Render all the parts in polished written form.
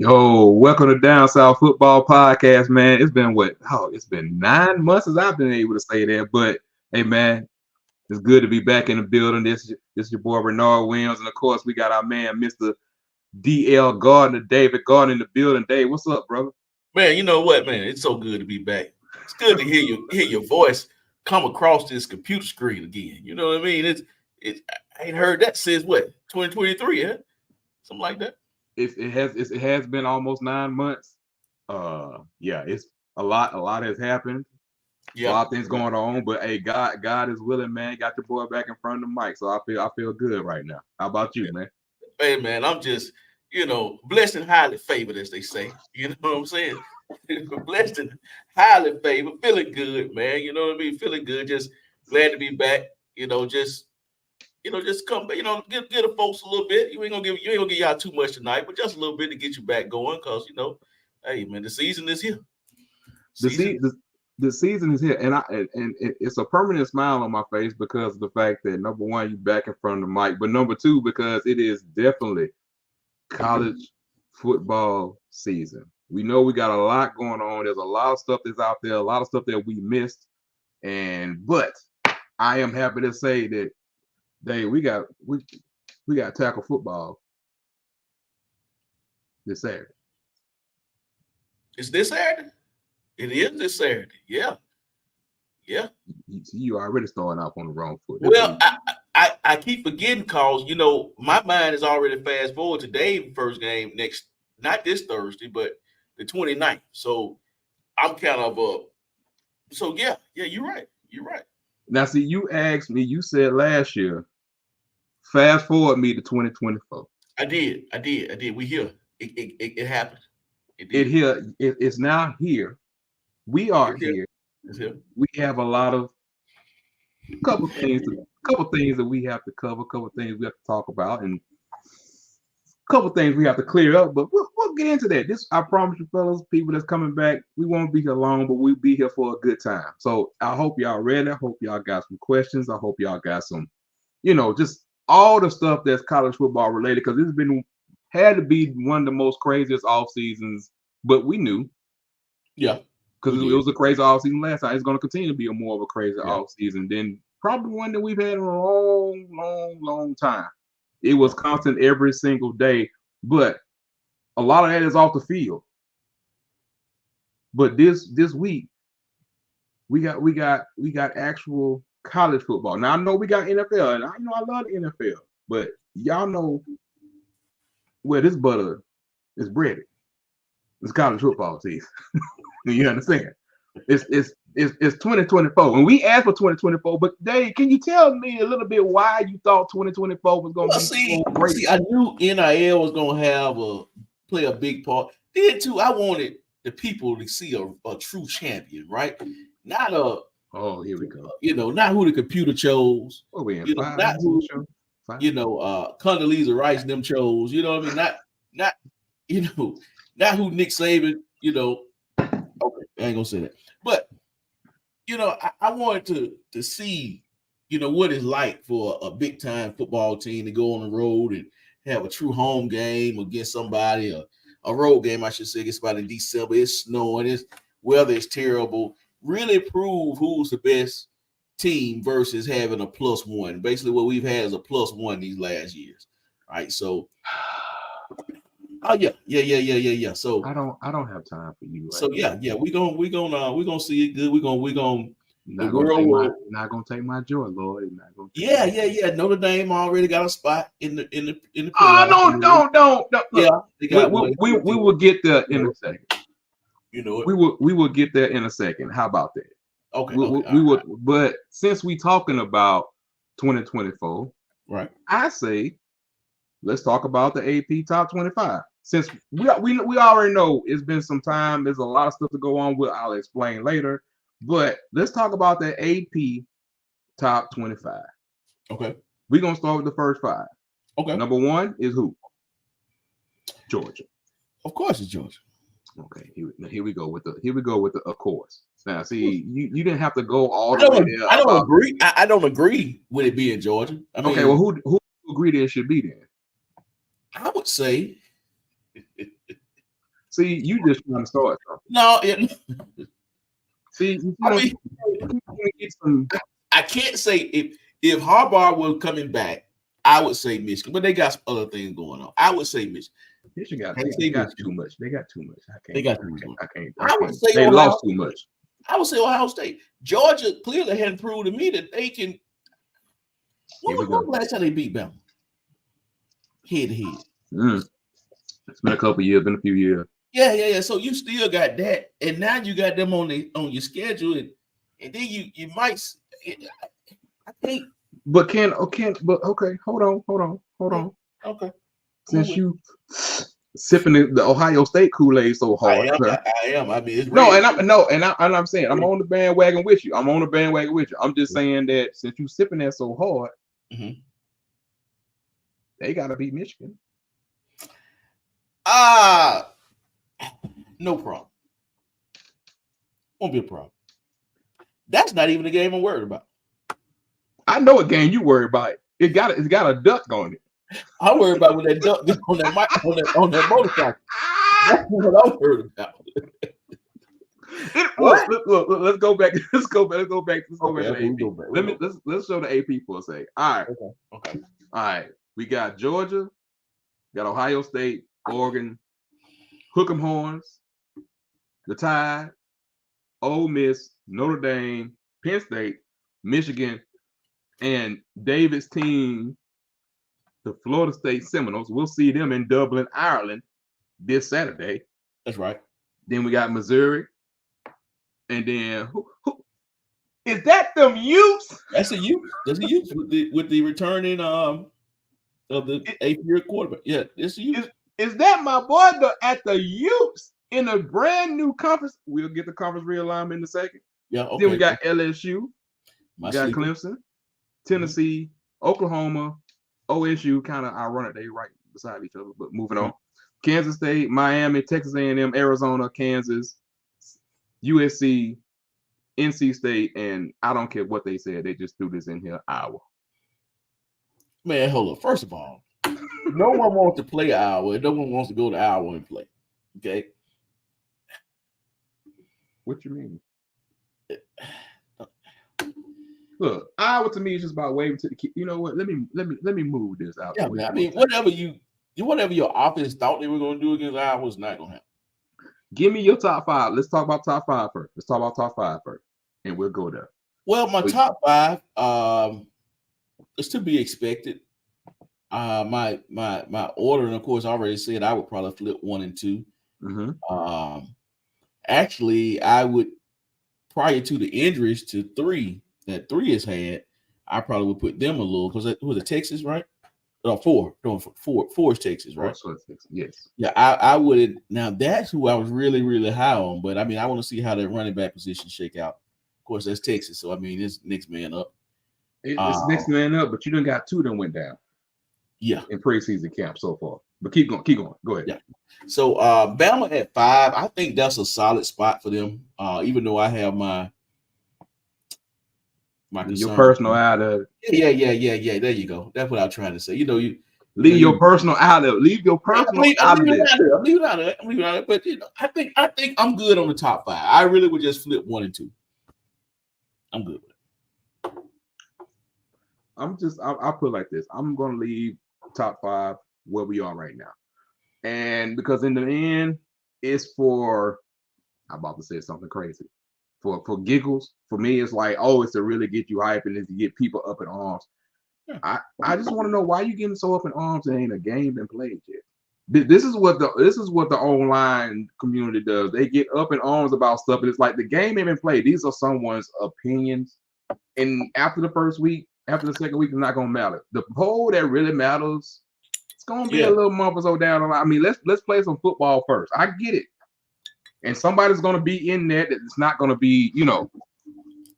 Yo, welcome to Down South Football Podcast, man. It's been what? Oh, it's been 9 months since I've been able to say that. But hey, man, it's good to be back in the building. This is your boy Renard Williams, and of course we got our man, Mr. DL Gardner, David Gardner in the building. Dave, what's up, brother? Man, you know what, man? It's so good to be back. It's good to hear your voice come across this computer screen again. You know what I mean? It's I ain't heard that since what 2023, huh? Something like that. It has been almost 9 months. Yeah, it's a lot. A lot has happened. A Yeah. lot of things going on, but hey, God is willing, man. Got your boy back in front of the mic, so I feel good right now. How about you, man? Hey man, I'm just, blessed and highly favored, as they say. You know what I'm saying? Blessed and highly favored, feeling good, man. You know what I mean? Feeling good, just glad to be back. Just come, get the folks a little bit. You ain't gonna give y'all too much tonight, but just a little bit to get you back going, cause hey man, the season is here. The se- the, the season is here, and it's a permanent smile on my face because of the fact that number one, you back in front of the mic, but number two, because it is definitely college football season. We know we got a lot going on. There's a lot of stuff that's out there, a lot of stuff that we missed, but I am happy to say that we got tackle football this Saturday. Is this Saturday? It is this Saturday. Yeah. You already starting off on the wrong foot. Well, I keep forgetting calls. My mind is already fast forward to Dave's first game not this Thursday, but the 29th. So I'm kind of so yeah, you're right. You're right. Now, see, you asked me, you said last year, fast forward me to 2024. I did. We here. It happened. It's now here. We are here. It's here. We have a couple things that we have to cover, couple things we have to talk about, and a couple things we have to clear up. But we'll get into that. I promise you, fellas, people that's coming back, we won't be here long, but we'll be here for a good time. So I hope y'all ready. I hope y'all got some questions. I hope y'all got some, just all the stuff that's college football related, because had to be one of the most craziest off seasons, but we knew. Yeah. Because it was a crazy off season last time. It's going to continue to be more of a crazy off season than probably one that we've had in a long time. It was constant every single day, but a lot of that is off the field. But this week, we got actual college football. Now I know we got NFL, and I love the NFL, but y'all know where this butter is breaded. It's college football season. You understand? It's 2024, and we asked for 2024. But Dave, can you tell me a little bit why you thought 2024 was going to be so great? See, I knew NIL was going to play a big part. Then too, I wanted the people to see a true champion, right? Not here we go. Not who the computer chose. Oh, we in five. Not who Condoleezza Rice them chose. You know what I mean? Not who Nick Saban. Okay, I ain't gonna say that. But I wanted to see, what it's like for a big time football team to go on the road and have a true home game against somebody, a road game, I should say, against somebody in December. It's snowing, weather is terrible. Really prove who's the best team versus having a +1. Basically, what we've had is a +1 these last years. Right. So oh yeah. So I don't have time for you. So we're gonna see it good. We're gonna not gonna take my joy, Lord. Yeah. Notre Dame already got a spot in the playoff. Oh, don't. Yeah, we will get there in a second. We will get there in a second. How about that? Okay. We would, but since we talking about 2024, right? I say let's talk about the AP Top 25. Since we already know it's been some time, there's a lot of stuff to go on with. I'll explain later, but let's talk about the AP Top 25. Okay. We're gonna start with the first 5. Okay. Number 1 is who? Georgia. Of course, it's Georgia. Okay. Here we go with the of course. Now, see, you didn't have to go all the way there. I don't agree. I don't agree with it being Georgia. Okay. Well, who agree that it should be then? I would say See, you just trying to start something. No, See, I mean, get some. I can't say if Harbaugh was coming back, I would say Michigan, but they got some other things going on. I would say Michigan. Michigan got too much. They got too much. They got too much. I can't. I would say they lost too much. I would say Ohio State. Georgia clearly hadn't proved to me that they can. When was the last time they beat Bama? Head to head. It's been a couple years, been a few years. Yeah. So you still got that, and now you got them on your schedule, and then you might. I think. But okay, hold on. Okay. Since you sipping the Ohio State Kool-Aid so hard, I am. I mean, it's I'm saying I'm on the bandwagon with you. I'm just saying that since you sipping that so hard, they gotta beat Michigan. No problem. Won't be a problem. That's not even a game I'm worried about. I know a game you worry about. It's got a duck on it. I worry about when that duck gets on that motorcycle. That's what I'm worried about. Let's go back. Let's go back. Let's show the AP for a second. All right. Okay. All right. We got Georgia, got Ohio State, Oregon, Hook'em Horns, the Tide, Ole Miss, Notre Dame, Penn State, Michigan, and David's team, the Florida State Seminoles. We'll see them in Dublin, Ireland this Saturday. That's right. Then we got Missouri. And then who is that? Them Utes? That's a Ute. That's a Ute with the returning of the 8th-year quarterback. Yeah, it's a Ute. Is that my boy at the Utes in a brand new conference? We'll get the conference realignment in a second. Yeah. Okay. Then we got LSU. We got Clemson, Tennessee, Oklahoma, OSU. Kind of ironic they right beside each other, but moving on. Kansas State, Miami, Texas A&M, Arizona, Kansas, USC, NC State, and I don't care what they said. They just threw this in here, Iowa. Man, hold up. First of all, no one wants to play Iowa. No one wants to go to Iowa and play. Okay. What you mean? Look, Iowa to me is just about waving to the kid. You know what? Let me move this out. Yeah, man. I mean, whatever your offense thought they were going to do against Iowa is not going to happen. Give me your top five. Let's talk about top five first. And we'll go there. Well, my top five is to be expected. My order, and of course, I already said I would probably flip 1 and 2. Mm-hmm. Actually, I would, prior to the injuries to 3 that 3 has had, I probably would put them a little, because it was a Texas, right? Oh, 4. No, 4 is Texas, right? 4 is Texas, yes. Yeah, I would. Now that's who I was really, really high on. But I mean, I want to see how that running back position shake out. Of course, that's Texas, so I mean, it's next man up. It's next man up, but you done got 2 that went down. Yeah, in preseason camp so far. But keep going. Go ahead. Yeah. So Bama at 5, I think that's a solid spot for them. Even though I have my your personal out of yeah. There you go. That's what I'm trying to say. You know, you leave your personal out of it. Leave your personal out of it. I'm leaving out of it. But you know, I think I'm good on the top 5. I really would just flip 1 and 2. I'm good with it. I'll put it like this. I'm gonna leave top 5 where we are right now. And because in the end, it's for, I'm about to say something crazy. For giggles, for me, it's like, oh, it's to really get you hyped and it's to get people up in arms. Yeah. I just want to know why you getting so up in arms and ain't a game been played yet. This is what the online community does. They get up in arms about stuff, and it's like the game ain't been played. These are someone's opinions. And after the first week, after the second week, it's not gonna matter. The poll that really matters, it's gonna be a little month or so down the line. I mean, let's play some football first. I get it. And somebody's gonna be in there that's not gonna be, you know,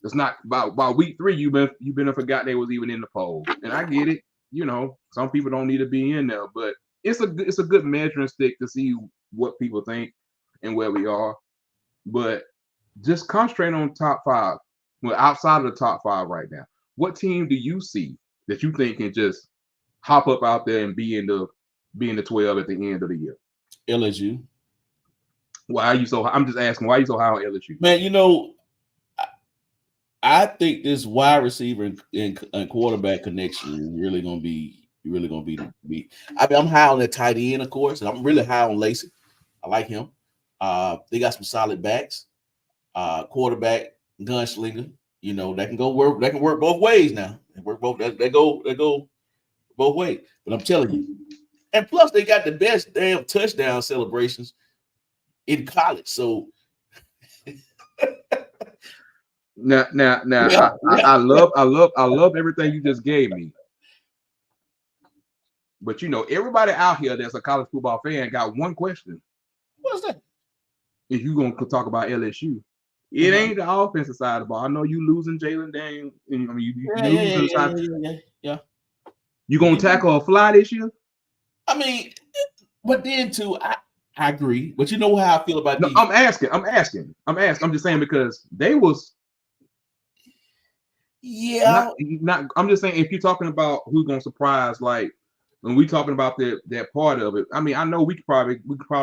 it's not by week 3, you've been forgot they was even in the poll. And I get it, you know, some people don't need to be in there, but it's a good measuring stick to see what people think and where we are. But just concentrate on top 5. Well, outside of the top 5 right now, what team do you see that you think can just hop up out there and be in the 12 at the end of the year? LSU. Why are you so high? I'm just asking, why are you so high on LSU? Man, I think this wide receiver and quarterback connection is really gonna be the beat. I mean, I'm high on that tight end, of course, and I'm really high on Lacey. I like him. They got some solid backs. Quarterback, gunslinger. That can work. That can work both ways now. They work both. They go both ways. But I'm telling you, and plus they got the best damn touchdown celebrations in college. So Now, Yeah. I love everything you just gave me. But everybody out here that's a college football fan got one question. what's that? If you gonna talk about LSU, it ain't the offensive side of the ball. I know you losing Jalen Daniels. I mean, you losing Yeah. You gonna tackle a fly this year? I mean, but then too, I agree. But you know how I feel about No, these. I'm asking. I'm just saying because they was Yeah. not. I'm just saying if you're talking about who's gonna surprise, like when we talking about that part of it. I mean, I know we could probably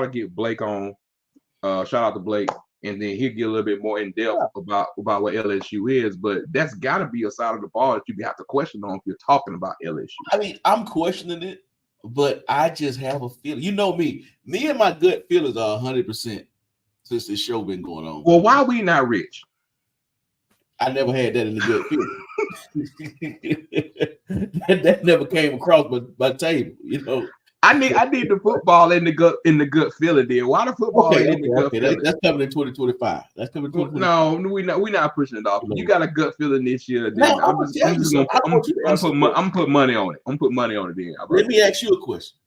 get Blake on. Shout out to Blake, and then he'll get a little bit more in depth about what LSU is. But that's got to be a side of the ball that you have to question on if you're talking about LSU. I mean, I'm questioning it, but I just have a feeling. You know me and my gut feelings are 100% since this show been going on. Well, why we not rich? I never had that in the gut feeling. that never came across my table. I need the football in the gut feeling. There, why the football in the gut feeling? That's coming in 2025. That's coming in 2025. No, we not pushing it off. You got a gut feeling this year. Then No, I'm put money on it. I'm put money on it. Then let me ask you a question.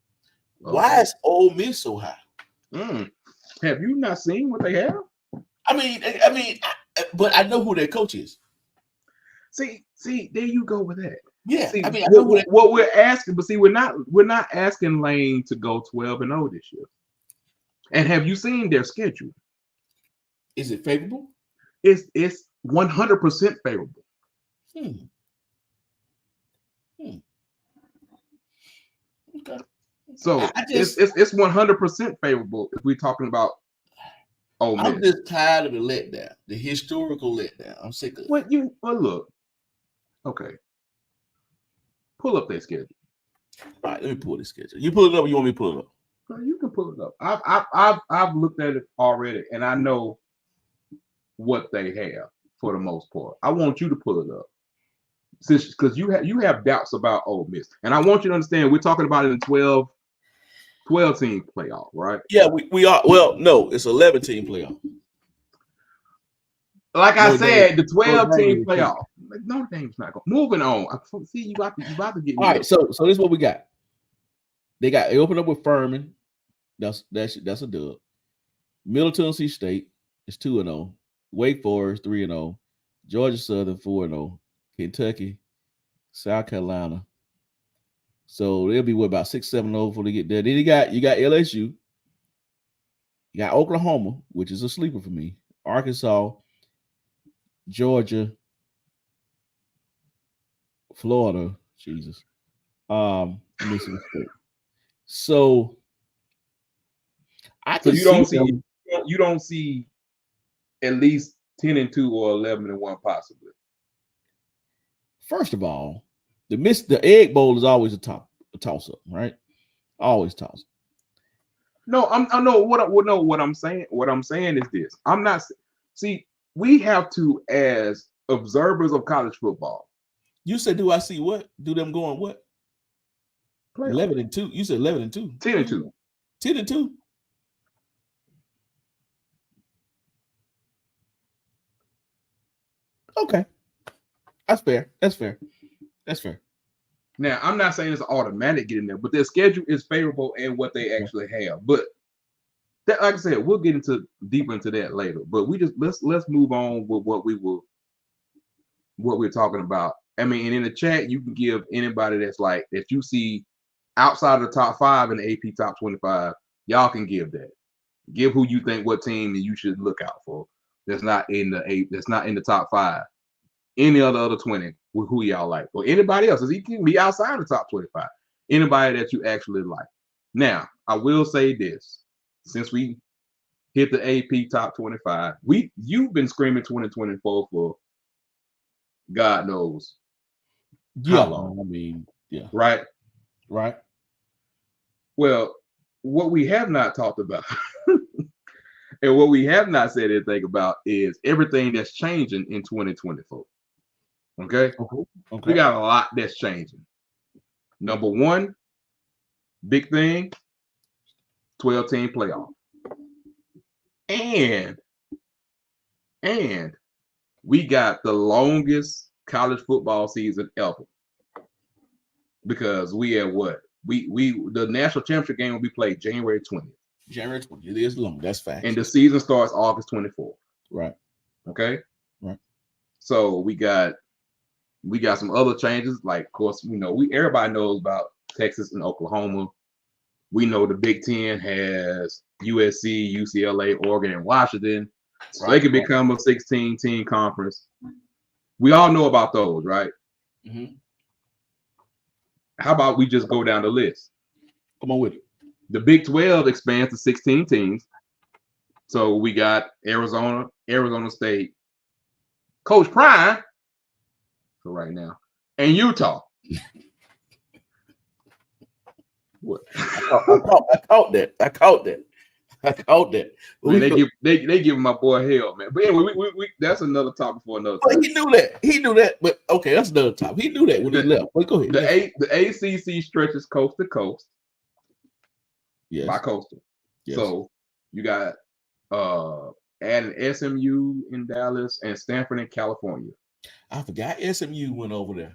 Okay. Why is Ole Miss so high? Have you not seen what they have? I mean, but I know who their coach is. See, there you go with that. Yeah, see, I know what we're asking, but see, we're not asking Lane to go 12-0 this year. And have you seen their schedule? Is it favorable? It's 100% favorable. Okay. So it's 100% favorable if we're talking about. I'm just tired of the letdown, the historical letdown. I'm sick of it. Well, look. Okay. Pull up their schedule. All right, let me pull the schedule. You pull it up or you want me to pull it up? You can pull it up. I've looked at it already and I know what they have for the most part. I want you to pull it up. Because you have doubts about Ole Miss. And I want you to understand we're talking about it in 12 team playoff, right? Yeah, we are. Well, no, it's 11 team playoff. Like I said, the 12 team playoff. Notre Dame's not going. Moving on. See, you about to get me. All right, so this is what we got. They open up with Furman. That's a dub. Middle Tennessee State is 2-0. Wake Forest 3-0. Georgia Southern 4-0. Kentucky, South Carolina. So they'll be about 6-7-0 before they get there. Then you got LSU. You got Oklahoma, which is a sleeper for me. Arkansas, Georgia, Florida. Jesus. Let me see. So you don't see at least 10-2 or 11-1 possibly. First of all, the Egg Bowl is always a toss-up, right? Always toss. No, I know what I'm saying. What I'm saying is this. I'm not. See, we have to, as observers of college football. You said, do I see what? Do them going what? 11-2. You said 11-2. 10-2. 10-2. Okay. That's fair. Now, I'm not saying it's automatic getting there, but their schedule is favorable in what they actually have. But that, like I said, we'll get deeper into that later. But we just let's move on with what we're talking about. I mean, and in the chat, you can give anybody that's like that you see outside of the top 5 in the AP top 25. Y'all can give that. Give who you think what team that you should look out for. That's not in the top 5. Any other 20 with who y'all like, or anybody else. He can be outside the top 25. Anybody that you actually like. Now, I will say this: since we hit the AP top 25. You've been screaming 2024 for God knows how long. I mean, yeah. Right? Right. Well, what we have not talked about and what we have not said anything about is everything that's changing in 2024. Okay? We got a lot that's changing. Number one, big thing, 12-team playoff. And we got the longest college football season ever. Because we at what? The national championship game will be played January 20th. January 20th. It is long. That's fact. And the season starts August 24th. Right. Okay. Right. So we got some other changes. Like, of course, everybody knows about Texas and Oklahoma. We know the Big Ten has USC, UCLA, Oregon, and Washington. So they could become a 16-team conference. We all know about those, right? Mm-hmm. How about we just go down the list? Come on with it. The Big 12 expands to 16 teams. So we got Arizona State, Coach Prime for right now, and Utah. What? I caught that. Man, they give my boy hell, man. But anyway, we that's another topic for another time. He knew that. But okay, that's another topic. He knew that when he left. But go ahead. The ACC stretches coast to coast. Yes. By coastal. Yes. So you got adding SMU in Dallas and Stanford in California. I forgot SMU went over there.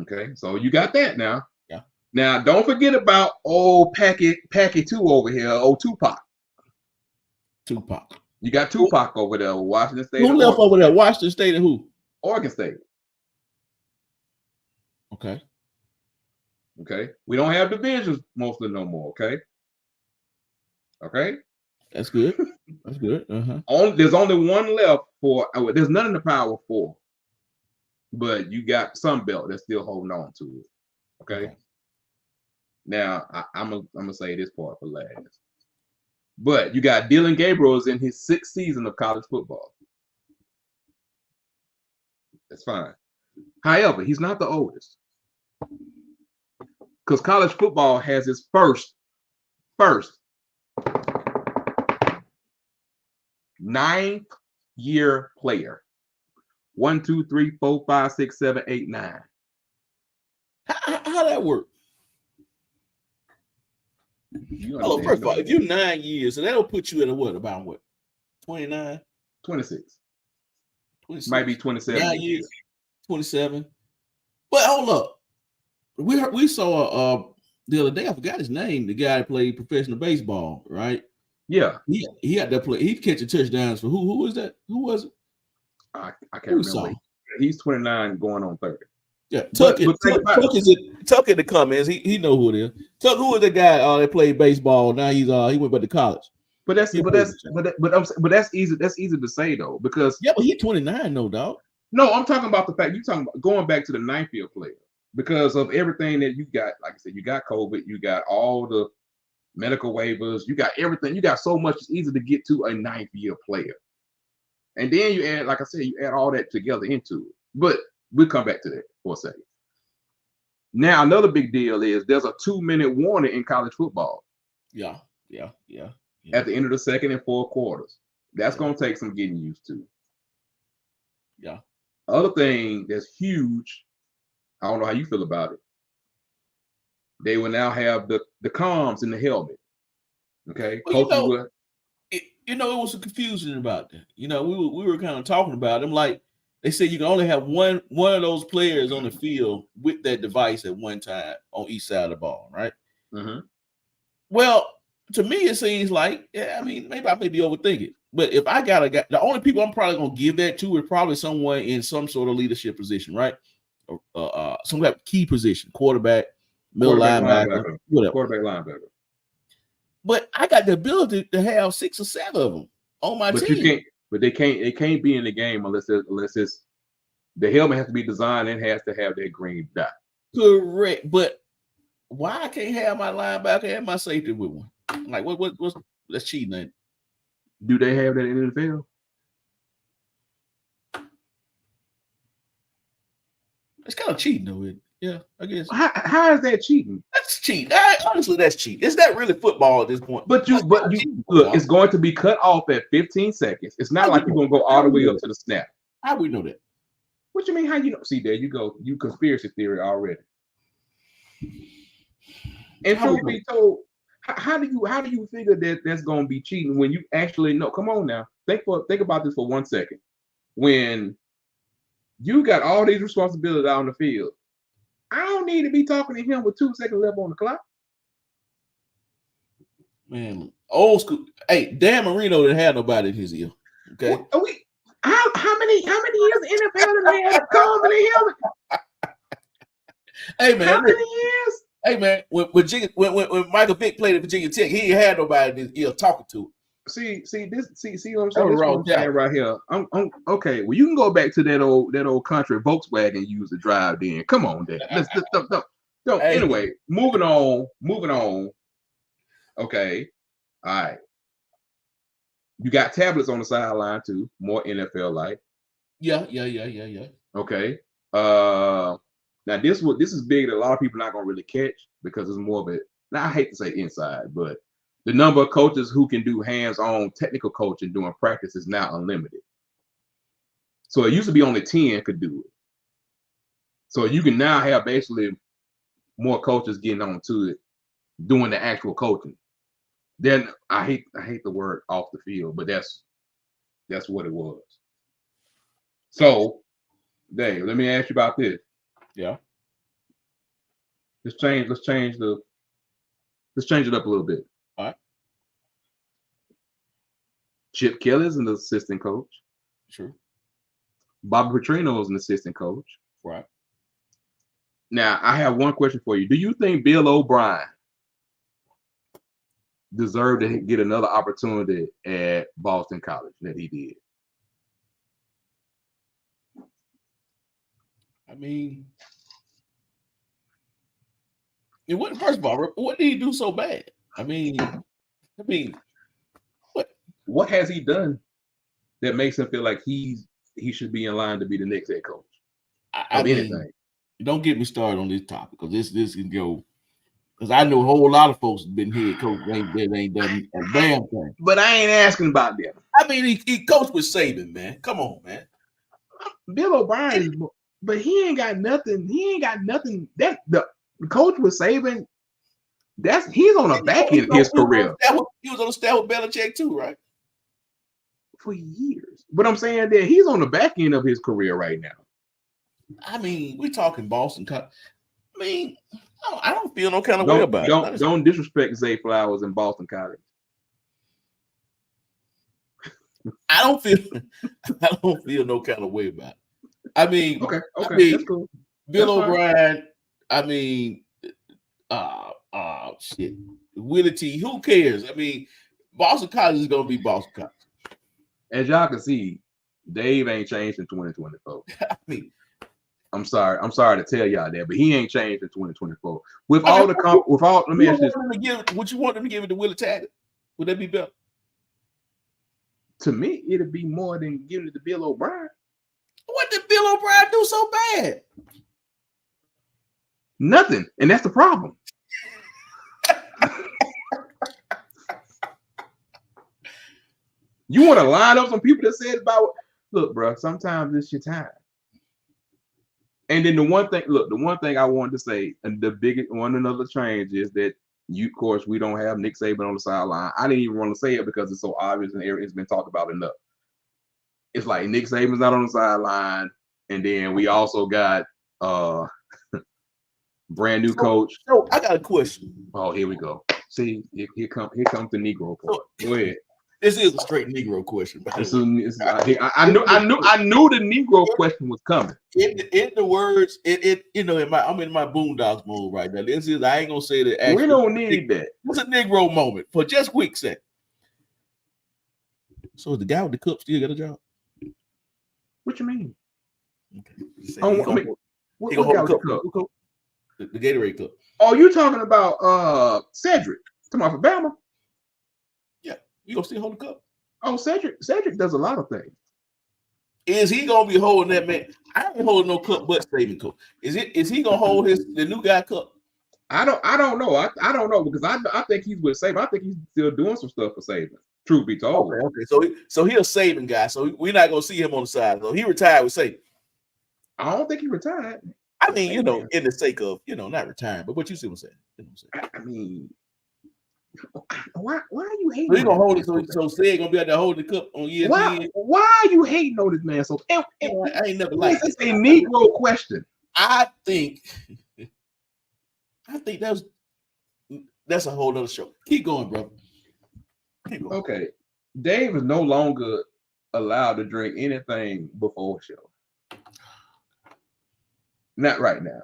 Okay, so you got that now. Yeah. Now don't forget about old Packy 2 over here, old Tupac. You got Tupac over there, Washington State. Who left over there? Washington State and who? Oregon State. Okay. We don't have divisions mostly no more. Okay. That's good. There's only one left there's none in the Power 4, but you got Sun Belt that's still holding on to it. Okay. Now I'm gonna say this part for last. But you got Dylan Gabriel in his 6th season of college football. That's fine. However, he's not the oldest. Because college football has its first 9th-year player. 1, 2, 3, 4, 5, 6, 7, 8, 9. How that work? Hello, first of all, if you're 9 years, so that'll put you at about 29? 26. Might be 27. 9 years, 27. But hold up. We saw the other day, I forgot his name, the guy that played professional baseball, right? Yeah. He had that play. He'd catch touchdowns for who was that? Who was it? I can't remember. He's 29 going on 30. Yeah, Tuck in the comments. He know who it is. Tuck, who is the guy that played baseball? Now he went back to college. But that's easy. That's easy to say though, because but he's 29, no dog. No, I'm talking about the fact you're talking about going back to the 9th-year player because of everything that you got. Like I said, you got COVID, you got all the medical waivers, you got everything. You got so much. It's easy to get to a 9th-year player, and then you add, like I said, you add all that together into it. But we'll come back to that for a second. Now, another big deal is there's a 2-minute warning in college football. Yeah. At the end of the 2nd and 4th quarters. That's going to take some getting used to. Yeah. Other thing that's huge, I don't know how you feel about it. They will now have the comms in the helmet. Okay. Well, it was some confusion about that. We were kind of talking about them like, they said you can only have one of those players on the field with that device at one time on each side of the ball, right? Mm-hmm. Well, to me, it seems like, maybe I may be overthinking. But if I got a guy, the only people I'm probably going to give that to is probably someone in some sort of leadership position, right? Some kind of key position, quarterback, middle linebacker, whatever. Quarterback, linebacker. But I got the ability to have 6 or 7 of them on my team. You can't. But they can't be in the game unless it's the helmet has to be designed and has to have that green dot. Correct. But why I can't have my linebacker and my safety with one? Like what's that's cheating, ain't it? Do they have that in the NFL? It's kind of cheating, though. Yeah, I guess. How is that cheating? That's cheating. Honestly, that's cheating. Is that really football at this point? But you look, it's going to be cut off at 15 seconds. It's not like you're gonna go all the way up to the snap. How we know that? What you mean? How you know? See, there you go. You conspiracy theory already. And truth be told, how do you figure that that's going to be cheating when you actually know? Come on now, think about this for 1 second. When you got all these responsibilities out on the field, I don't need to be talking to him with 2 seconds left on the clock. Man, old school. Hey, Dan Marino didn't have nobody in his ear. Okay. How many years in the NFL did they have Tom in the helmet? Hey man, how many years? Hey man, when Michael Vick played at Virginia Tech, he ain't had nobody in his ear talking to him. See what I'm saying? What I'm saying right here. I'm okay. Well, you can go back to that old country Volkswagen you used to drive then. Come on, Dad. Don't. Hey. Anyway, moving on. Okay. All right. You got tablets on the sideline too, more NFL like. Yeah. Okay. Now this is big that a lot of people are not gonna really catch because it's more of it. Now I hate to say inside, but the number of coaches who can do hands-on technical coaching during practice is now unlimited. So it used to be only 10 could do it. So you can now have basically more coaches getting on to it, doing the actual coaching. Then I hate the word off the field, but that's what it was. So, Dave, let me ask you about this. Yeah. Let's change it up a little bit. All right. Chip Kelly is an assistant coach. Sure. Bobby Petrino is an assistant coach. Right. Now, I have one question for you. Do you think Bill O'Brien deserved to get another opportunity at Boston College that he did? I mean, first of all, what did he do so bad? I mean, what has he done that makes him feel like he should be in line to be the next head coach? I mean, don't get me started on this topic because this can go. Because I know a whole lot of folks have been head coach that ain't done a damn thing. But I ain't asking about them. I mean, he coached with Saban, man. Come on, man. Bill O'Brien, but he ain't got nothing. That the coach with Saban, he's on the back end of his career. He was on the staff with Belichick too, right? For years. But I'm saying that he's on the back end of his career right now. I mean, we're talking Boston College. I mean, I don't feel no kind of way about it. Don't disrespect Zay Flowers in Boston College. I don't feel no kind of way about it. I mean, okay, that's cool. Bill O'Brien. I mean, shit. Willie T. Who cares? I mean, Boston College is gonna be Boston College. As y'all can see, Dave ain't changed in 2024. I mean, I'm sorry to tell y'all that, but he ain't changed in 2024. Let me ask this: would you want them to give it to Willie Taggart? Would that be better? To me, it'd be more than giving it to Bill O'Brien. What did Bill O'Brien do so bad? Nothing, and that's the problem. You want to line up some people that said about, look, bro, sometimes it's your time. And then the one thing I wanted to say, and the biggest one another change is that of course, we don't have Nick Saban on the sideline. I didn't even want to say it because it's so obvious and it's been talked about enough. It's like Nick Saban's not on the sideline, and then we also got brand new coach. So I got a question. Oh, here we go. See, here comes the Negro part. Go ahead. This is a straight Negro question. I knew the Negro question was coming. In the words, I'm in my Boondocks mode right now. I ain't gonna say that. We don't need that. It's a Negro moment for just a quick second. So is the guy with the cup still got a job? What you mean? Okay. What cup? The Gatorade cup. Oh, you talking about Cedric? Talking about for Bama? You gonna still hold the cup? Oh, Cedric does a lot of things. Is he gonna be holding that man? I ain't holding no cup but Saban cup. Is he gonna hold the new guy cup? I don't know. I don't know because I think he's with Saban. I think he's still doing some stuff for Saban. Truth be told. Okay. So he a Saban guy. So we're not gonna see him on the side. So he retired with Saban. I don't think he retired. I mean, in the sake of not retiring, but what you see what I'm saying. I mean, why are you hating? So he gonna hold it. So Sid gonna be out there holding the cup on ESPN. Why are you hating on this man? So I ain't never liked it. It's a Negro question. I think that's a whole other show. Keep going, bro. Keep going. Okay, Dave is no longer allowed to drink anything before show. Not right now.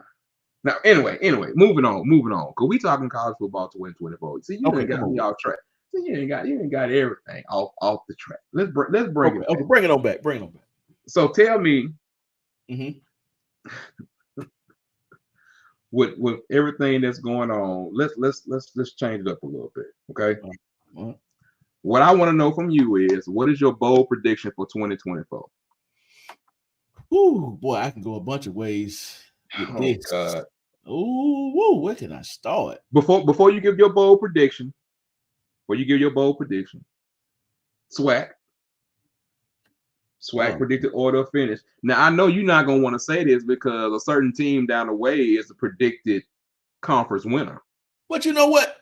Now, anyway, moving on. Cause we talking college football 2024. See, you ain't got me off track. So you ain't got everything off the track. Let's bring it. Okay, bring it on back. So tell me, mm-hmm. with everything that's going on, let's change it up a little bit. Okay. All right. What I want to know from you is, what is your bold prediction for 2024? Ooh, boy, I can go a bunch of ways with this. God. Ooh, where can I start? Before you give your bold prediction, SWAC predicted order of finish. Now I know you're not gonna want to say this because a certain team down the way is a predicted conference winner. But you know what?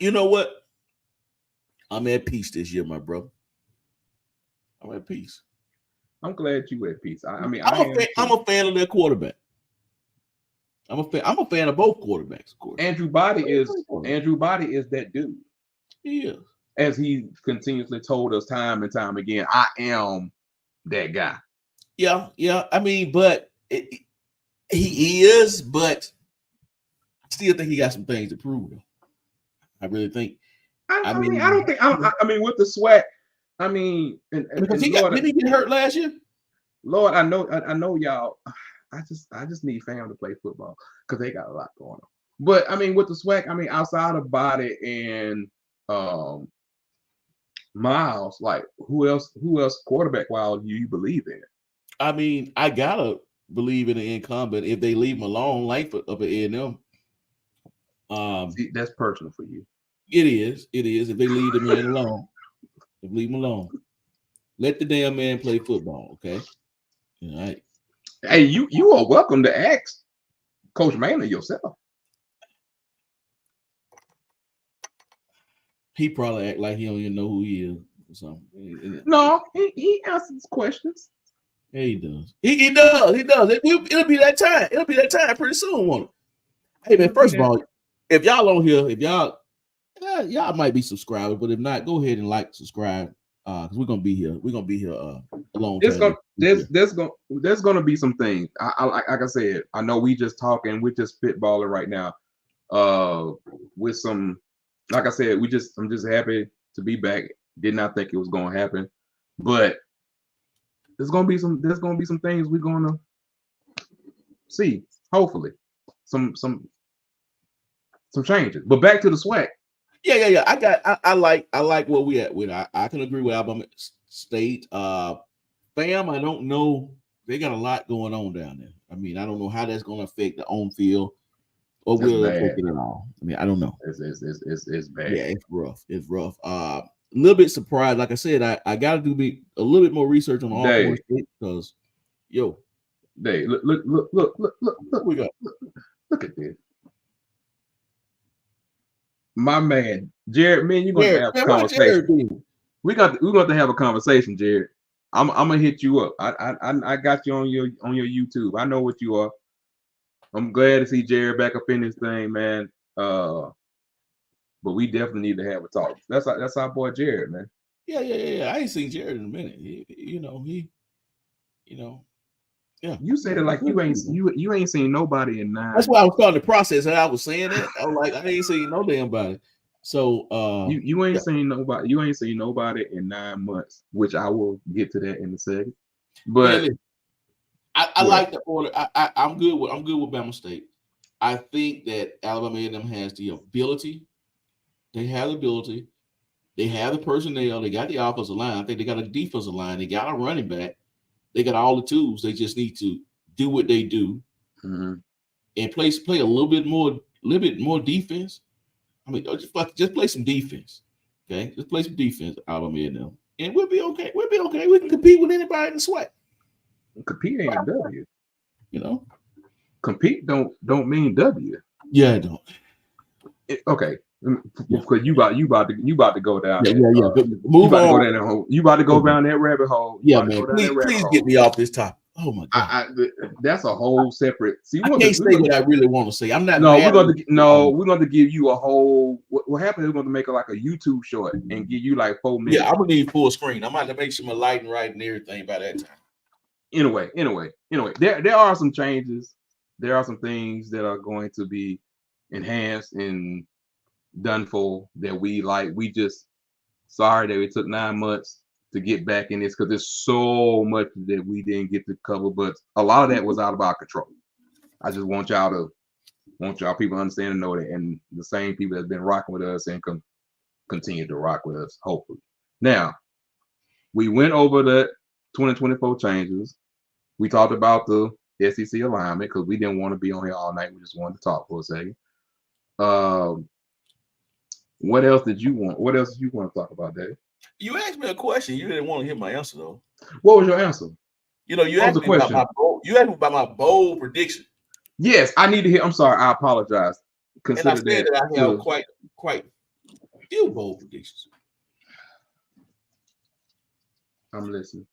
I'm at peace this year, my brother. I'm at peace. I'm glad you at peace. I'm a fan of their quarterback. I'm a fan of both quarterbacks, of course. Andrew Body is that dude. He is. As he continuously told us time and time again, I am that guy. Yeah. I mean, but he is, but I still think he got some things to prove. I really think. I mean, with the SWAC, I mean, because didn't he get hurt last year? Lord, I know y'all. I just need fam to play football because they got a lot going on. But I mean, with the SWAC, I mean, outside of Body and Miles, like who else quarterback wise do you believe in? I mean, I gotta believe in the incumbent if they leave him alone, like up at A&M. See, that's personal for you. It is. If they leave the man alone, let the damn man play football. Okay. All right. Hey, you are welcome to ask Coach Manley yourself. He probably act like he don't even know who he is or something. No, he answers questions. Yeah, he does. He does. It'll be that time. It'll be that time pretty soon, won't it? Hey man, first of all, if y'all on here, y'all might be subscribers, but if not, go ahead and subscribe. Because we're gonna be here. We're gonna be here a long time. There's gonna be some things. Like I said, I know we just talking, we're just spitballing right now. With some, like I said, I'm just happy to be back. Did not think it was gonna happen, but there's gonna be some things we're gonna see. Hopefully, some changes. But back to the SWAC. Yeah. I like where we at with. I can agree with Alabama State. Fam, I don't know. They got a lot going on down there. I mean, I don't know how that's going to affect the on field, or will it affect it at all. I mean, I don't know. It's bad. Yeah, it's rough. A little bit surprised. Like I said, I got to do a little bit more research on the All-4 State because, Dave, look. We got look at this. My man, Jared, man, you're gonna have a conversation. We're going to have a conversation, Jared. I'm gonna hit you up. I got you on your YouTube. I know what you are. I'm glad to see Jared back up in this thing, man. But we definitely need to have a talk. That's our boy Jared, man. Yeah. I ain't seen Jared in a minute. Yeah. You said it like you ain't seen nobody in 9. That's why I was starting the process, and I was saying it. I was like, I ain't seen no damn body. So you ain't seen nobody. You ain't seen nobody in 9 months, which I will get to that in a second. But I like the order. I'm good with Bama State. I think that Alabama A&M has the ability. They have the ability They have the personnel. They got the offensive line. I think they got a defensive line. They got a running back. They got all the tools. They just need to do what they do and play a little bit more defense. I mean, just play some defense. Okay, just play some defense out of me and them, and we'll be okay. We'll be okay. We can compete with anybody in the sweat. Compete ain't a W. You know, compete don't mean W. Yeah, I don't. Okay, because you about to go down. Yeah. Move on. Go down that hole. You about to go down that rabbit hole. Yeah, man. Please get me off this topic. Oh my God, that's a whole separate. See, I can't say what I really want to say. I'm not. No, we're going to give you a whole. What happened? We're going to make it like a YouTube short and give you like 4 minutes. Yeah, I'm gonna need full screen. I'm going to make sure my lighting right and everything by that time. Anyway, there are some changes. There are some things that are going to be enhanced and done for that we like. We just sorry that it took 9 months to get back in this because there's so much that we didn't get to cover, but a lot of that was out of our control. I just want y'all people to understand and know that, and the same people that's been rocking with us and continue to rock with us, hopefully. Now, we went over the 2024 changes. We talked about the SEC alignment because we didn't want to be on here all night. We just wanted to talk for a second. What else did you want? What else did you want to talk about, Dave? You asked me a question. You didn't want to hear my answer though. What was your answer? You know, you asked me about my bold prediction. Yes, I need to hear. I'm sorry, I apologize. And I said that I have quite few bold predictions. I'm listening.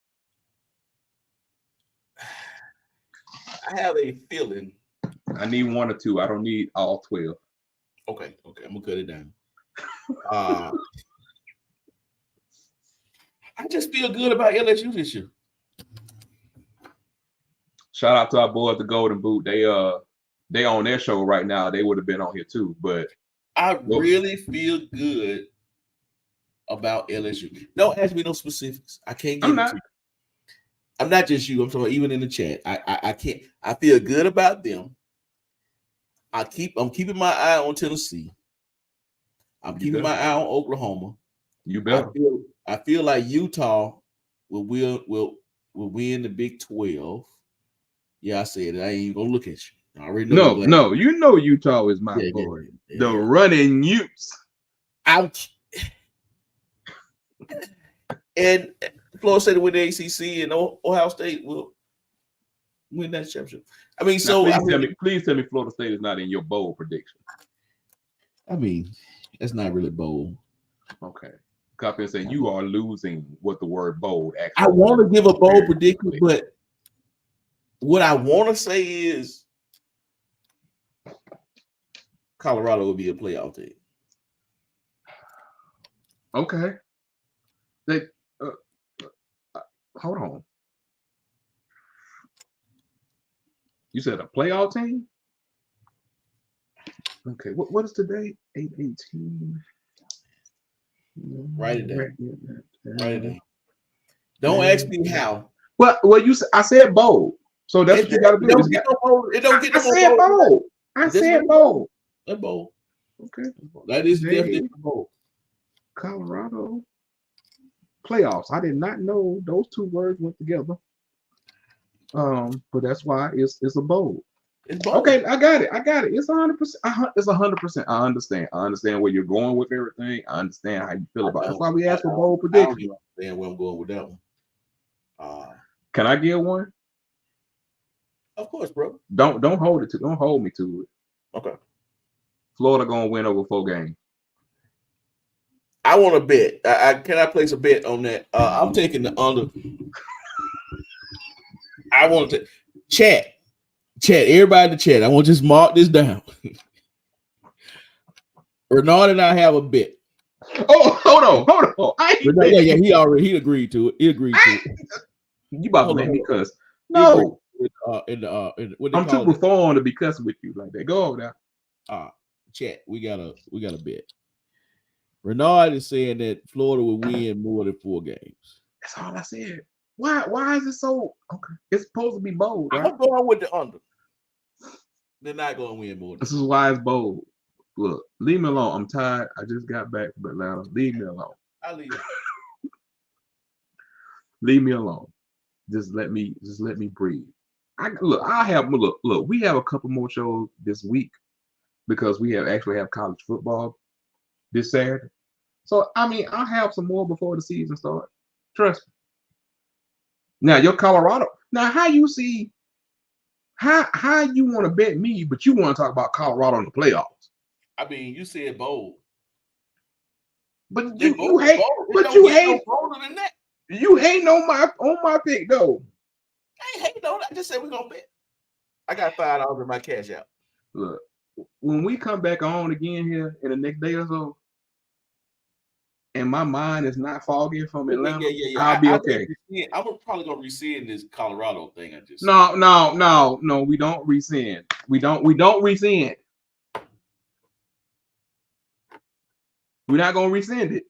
I have a feeling. I need 1 or 2. I don't need all 12. Okay. I'm gonna cut it down. I just feel good about LSU this year. Shout out to our boys, the Golden Boot. They on their show right now. They would have been on here too, but I really feel good about LSU. Don't ask me no specifics. I can't give it to you. I'm not just you. I'm talking even in the chat. I can't. I feel good about them. I'm keeping my eye on Tennessee. I'm keeping my eye on Oklahoma. You bet. I feel like Utah will win the Big 12. Yeah, I said it. I ain't even gonna look at you. I already know. No. You know Utah is my boy. Yeah. The running Utes. Ouch. And Florida State with the ACC and Ohio State will win that championship. I mean, please tell me Florida State is not in your bold prediction. I mean, that's not really bold. Okay. Copy and saying you are losing what the word bold actually. I want to give a bold prediction, but what I want to say is Colorado will be a playoff team. Okay. Hold on. You said a playoff team? Okay. What is today? 8/18. Write it down. Don't ask me how. Well, you said I said bold. So that's what you got to do. It don't get no bold. I said bold. That's bold. Okay. That is definitely bold. Colorado playoffs. I did not know those 2 words went together. But that's why it's a bold. It's bold. Okay, I got it. It's 100%. It's 100%. I understand where you're going with everything. I understand how you feel about it. That's why we asked for bold predictions. I don't understand where I'm going with that one. Can I get one? Of course, bro. Don't hold it to. Don't hold me to it. Okay. Florida gonna win over 4 games. I want to bet. Can I place a bet on that? I'm taking the under. I want to chat. Everybody in the chat. I want to just mark this down. Renard and I have a bet. Oh, hold on. He agreed to it. You about to make me cuss? No. I'm too before to be cussing with you like that. Go over there. Chat. We got a bet. Renard is saying that Florida will win more than 4 games. That's all I said. Why is it so okay? It's supposed to be bold. Right? I'm going with the under. They're not going to win more. This is why it's bold. Look, leave me alone. I'm tired. I just got back from Atlanta. Leave me alone. I leave it. Leave me alone. Just let me breathe. Look. We have a couple more shows this week because we have college football this Saturday. So I mean, I'll have some more before the season starts. Trust me. Now your Colorado. Now how you see how you want to bet me, but you want to talk about Colorado in the playoffs? I mean, you said bold, but you hate. No bolder than that. You hating on my pick though. I ain't hating on that. I just said we're gonna bet. I got $5 in my cash out. Look, when we come back on again here in the next day or so, and my mind is not foggy from Atlanta, I'll be okay. I'm probably gonna rescind this Colorado thing. I just no, we don't rescind. We don't rescind. We're not gonna rescind it.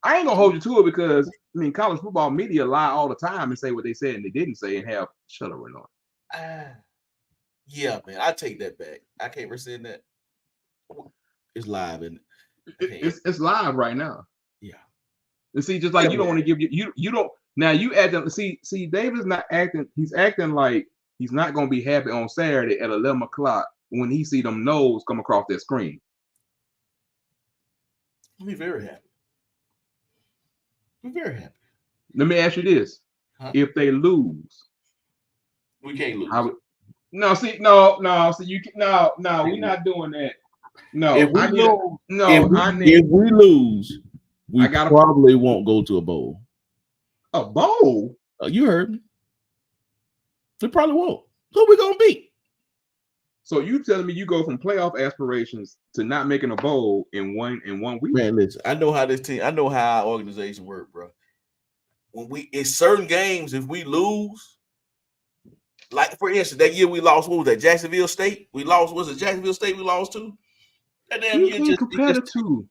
I ain't gonna hold you to it because I mean college football media lie all the time and say what they said and they didn't say and have shuttering on. Yeah, man, I take that back. I can't rescind that. It's live and it's live right now. Yeah. And see, just like you don't want to give you don't now you acting see David's not acting, he's acting like he's not gonna be happy on Saturday at 11 o'clock when he see them nose come across that screen. I'll be very happy. I'm very happy. Let me ask you this. Huh? If they lose, we can't lose. No, see, you can we're not doing that. No, if we lose, we probably won't go to a bowl. A bowl? You heard me. We probably won't. Who we gonna beat? So you telling me you go from playoff aspirations to not making a bowl in one week? Man, listen, I know how our organization works, bro. When we in certain games, if we lose, like for instance, that year we lost, what was that? Jacksonville State? We lost, was it Jacksonville State we lost to? That damn year just compare the two.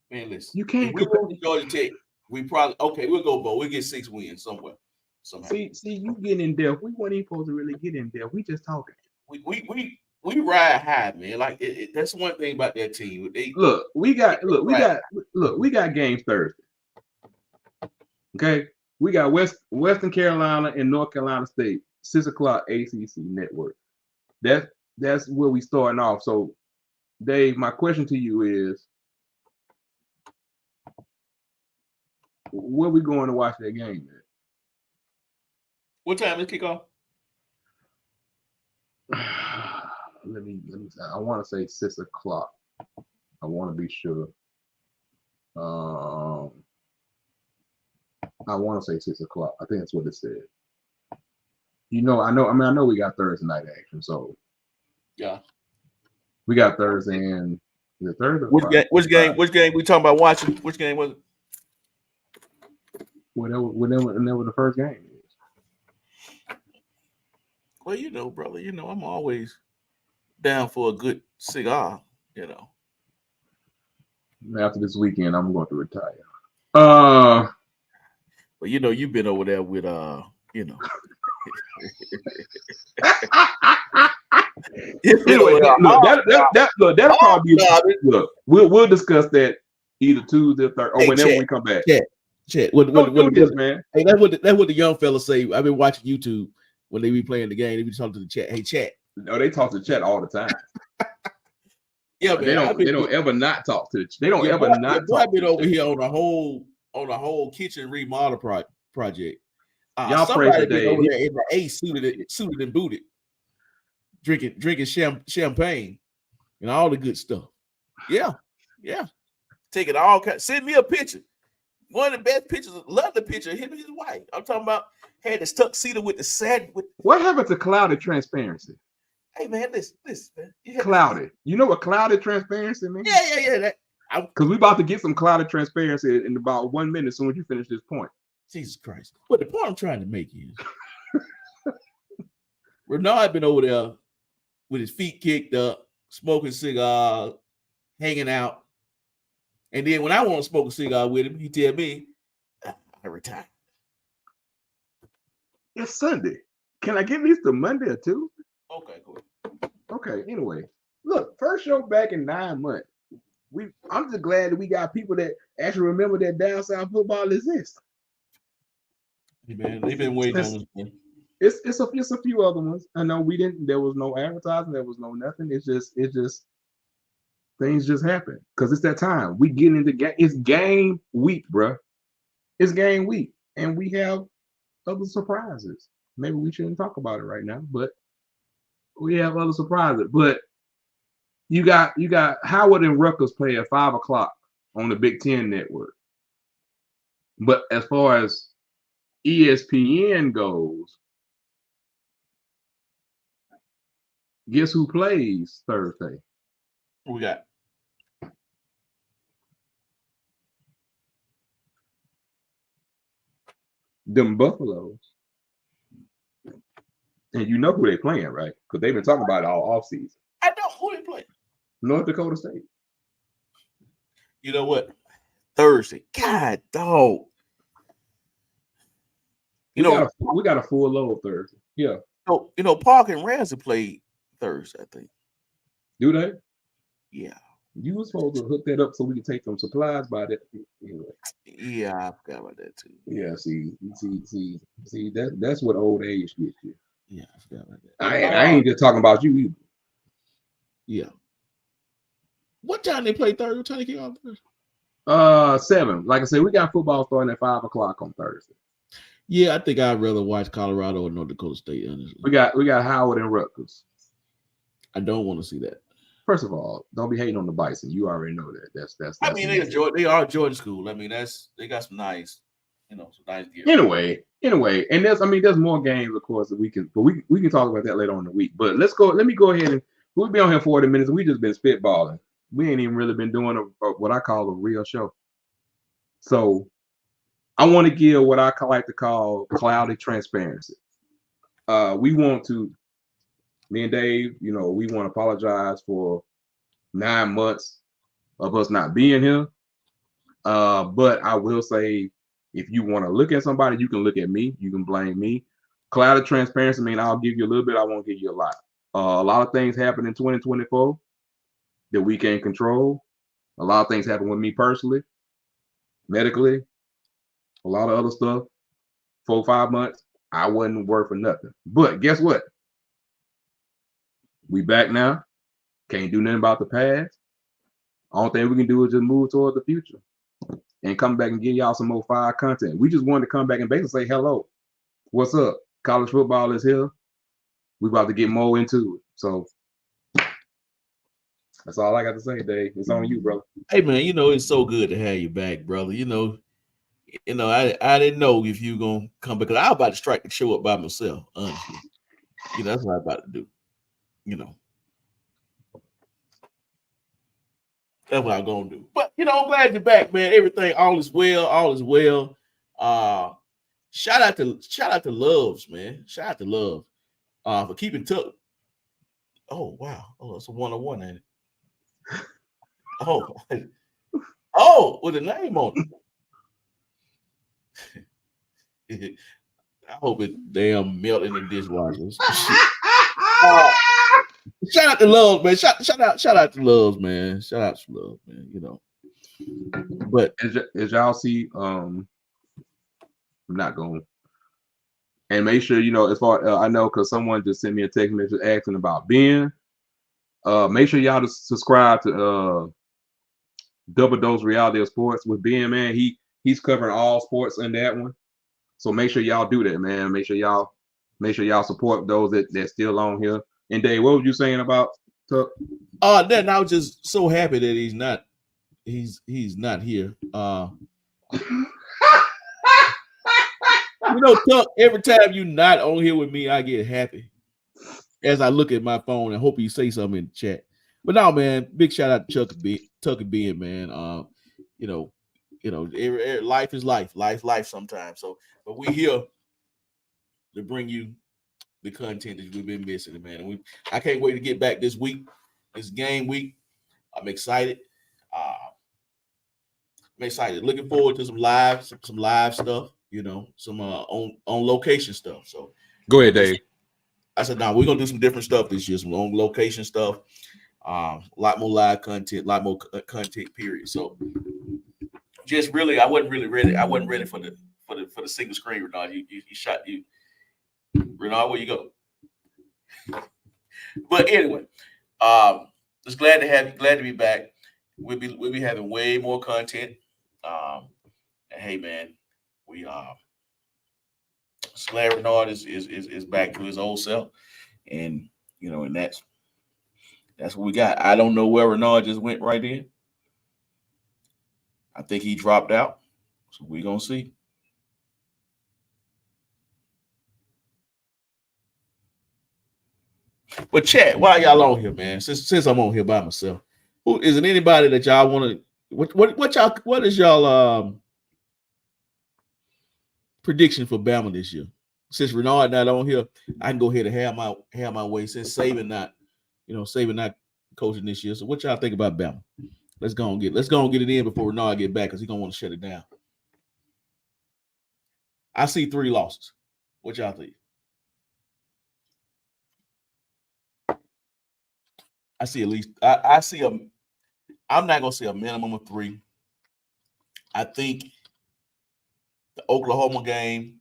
Man, listen. You can't compare to Georgia Tech. We probably we'll go bowl. We'll get 6 wins somewhere. Somehow. See, you getting in depth. We weren't even supposed to really get in depth. We just talking. We ride high, man. Like that's one thing about that team. We got games Thursday. Okay, we got Western Carolina and North Carolina State, 6 o'clock ACC network. That's where we starting off. So, Dave, my question to you is, where we going to watch that game at? What time is kickoff? Let me. I want to say 6 o'clock. I want to be sure. I want to say 6 o'clock. I think that's what it said. I know we got Thursday night action. So yeah, we got Thursday and the Thursday. Which game we talking about watching? Which game was it? Whenever the first game is. Well, brother, I'm always down for a good cigar, After this weekend, I'm going to retire. Well, you've been over there with That'll probably be look. We'll discuss that either Tuesday or Thursday or whenever we come back. Chat. What man? Hey, that's what the young fellas say. I've been watching YouTube when they be playing the game. They be talking to the chat. Hey, chat. No, they talk to the chat all the time. Yeah, man. They don't ever not talk to. They don't ever not. I've been over here on a whole kitchen remodel project. Y'all praise the day. Over there in the A suited and booted, drinking champagne and all the good stuff. Yeah. Taking all kinds. Send me a picture. One of the best pictures. Love the picture of him and his wife. I'm talking about had this tuxedo with the satin. What happened to clouded transparency? Hey man, listen, man. Clouded. You know what clouded transparency means? Yeah. Because we about to get some clouded transparency in about 1 minute as soon as you finish this point. Jesus Christ. But the point I'm trying to make is Renard been over there with his feet kicked up, smoking cigars, hanging out. And then when I want to smoke a cigar with him, he tell me, I retired. It's Sunday. Can I get at least a Monday or Tuesday? Okay, cool. Okay, anyway. Look, first show back in 9 months. I'm just glad that we got people that actually remember that down south football exists. Hey, man, they've been waiting on us, man. It's a few other ones. I know we didn't. There was no advertising. There was no nothing. It's just things just happen because it's that time. We get into game. It's game week, bro. It's game week, and we have other surprises. Maybe we shouldn't talk about it right now, but we have other surprises. But you got Howard and Rutgers play at 5:00 on the Big Ten network. But as far as ESPN goes, guess who plays Thursday? What we got? Them Buffaloes. And you know who they playing, right? Because they've been talking about it all offseason. I know who they play. North Dakota State. You know what? Thursday. God, dog. We got a full load Thursday. Yeah. Park and Ramsey played Thursday, I think. Do they? Yeah. You were supposed to hook that up so we can take some supplies by that. Anyway. Yeah, I forgot about that too. Yeah, see, that's what old age gets you. Yeah, I forgot about that. I ain't just talking about you either. Yeah. What time they play Thursday? What time they kick off? 7. Like I said, we got football starting at 5:00 on Thursday. Yeah, I think I'd rather watch Colorado or North Dakota State, honestly. We got Howard and Rutgers. I don't want to see that. First of all, don't be hating on the Bison. You already know that. That's I mean, they are Jordan School. I mean, they got some nice, some nice gear. Anyway, and there's more games, of course, that we can talk about that later on in the week. But let me go ahead and we'll be on here 40 minutes. We just been spitballing. We ain't even really been doing what I call a real show. So I want to give what I like to call cloudy transparency. We want to, me and Dave, we want to apologize for 9 months of us not being here. But I will say, if you want to look at somebody, you can look at me. You can blame me. Clouded transparency means I'll give you a little bit. I won't give you a lot. A lot of things happen in 2024 that we can't control. A lot of things happen with me personally, medically, a lot of other stuff. 4 or 5 months, I wasn't worth for nothing. But guess what? We back now. Can't do nothing about the past. Only thing we can do is just move toward the future and come back and give y'all some more fire content. We just wanted to come back and basically say hello. What's up? College football is here. We about to get more into it. So that's all I got to say, Dave. It's on you, brother. Hey man, it's so good to have you back, brother. I didn't know if you were gonna come back because I was about to strike the show up by myself, honestly. That's what I'm about to do. That's what I'm gonna do. But I'm glad you're back, man. Everything, all is well. Shout out to Loves, man. Shout out to Love for keeping Tuck. Oh wow. Oh, it's a 101, ain't it? Oh, with a name on it. I hope it damn melt in the dishwasher. Shout out to Love, man. Shout out to Love, man. Shout out to Love, man. But as y'all see, I'm not going. And make sure as far I know, because someone just sent me a text message asking about Ben. Make sure y'all just subscribe to Double Dose Reality of Sports with Ben, man. He's covering all sports in that one. So make sure y'all do that, man. Make sure y'all support those that's still on here. And Dave, what were you saying about Tuck? Then I was just so happy that he's not here. Tuck, every time you're not on here with me, I get happy as I look at my phone and hope you say something in the chat. But no, man, big shout out to Tuck and Ben, man. Life is life sometimes. So, but we here to bring you the content that we've been missing, man. And I can't wait to get back this week. It's game week. I'm excited. Looking forward to some live stuff. Some on location stuff. So go ahead, Dave. I said, we're gonna do some different stuff this year, some on location stuff. A lot more live content, a lot more content. Period. So, just really, I wasn't really ready. I wasn't ready for the single screen, Renard. You shot you, Renard. Where you go? But anyway, just glad to have you. Glad to be back. We'll be having way more content. And hey, man, we glad Renard is back to his old self, and and that's what we got. I don't know where Renard just went right in. I think he dropped out, so we're gonna see. But chat, why y'all on here, man? Since I'm on here by myself, who isn't anybody that y'all want to? What is y'all prediction for Bama this year? Since Renard not on here, I can go ahead and have my way. Since Saban not coaching this year, so what y'all think about Bama? Let's go and get it in before Renard get back because he's gonna want to shut it down. I see 3 losses. What y'all think? I see at least I'm not gonna say a minimum of 3. I think the Oklahoma game.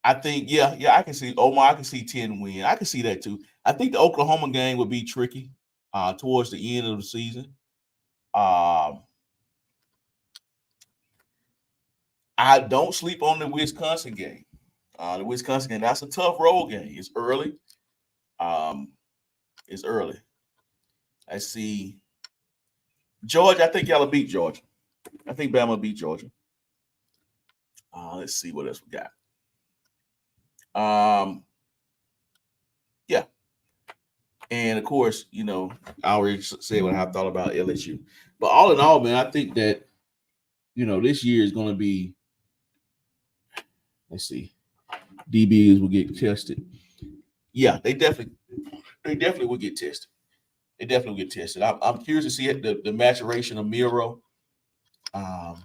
I think, yeah, I can see Omar. I can see 10 win. I can see that too. I think the Oklahoma game would be tricky towards the end of the season. I don't sleep on the Wisconsin game. The Wisconsin game, that's a tough road game. It's early. It's early. I see Georgia. I think y'all will beat Georgia. I think Bama will beat Georgia. Let's see what else we got. Yeah. And of course, I already said what I thought about LSU. But all in all, man, I think that, this year is going to be, let's see, DBs will get tested. Yeah, they definitely will get tested. They definitely will get tested. I'm curious to see the maturation of Miro. I'm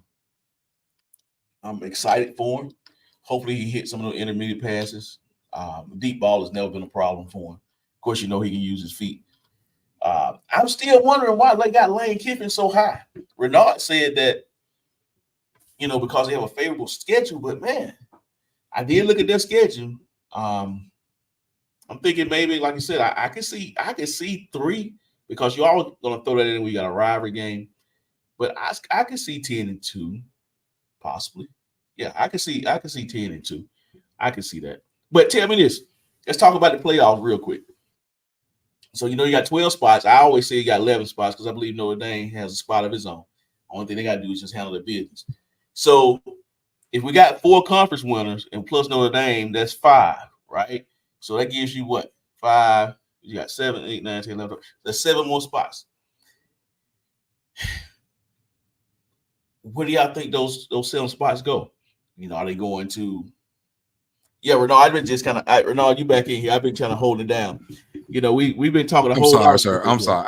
excited for him. Hopefully he hits some of the intermediate passes. Deep ball has never been a problem for him. Of course, he can use his feet. I'm still wondering why they got Lane Kiffin so high. Renard said that, because they have a favorable schedule. But, man, I did look at their schedule. I'm thinking maybe, like you said, I can see 3 because you're all going to throw that in when you got a rivalry game. But I can see 10-2, possibly. Yeah, I can see 10-2. I can see that. But tell me this. Let's talk about the playoffs real quick. So, you got 12 spots. I always say you got 11 spots because I believe Notre Dame has a spot of his own. Only thing they got to do is just handle their business. So, if we got 4 conference winners and plus Notre Dame, that's 5, right? So, that gives you what? 5. You got 7, 8, 9, 10, 11, 12. There's 7 more spots. Where do y'all think those 7 spots go? Are they going to? Yeah, Renard, I've been just kind of Renard, you back in here. I've been trying to hold it down. We've been talking. I'm sorry, sir. I'm sorry.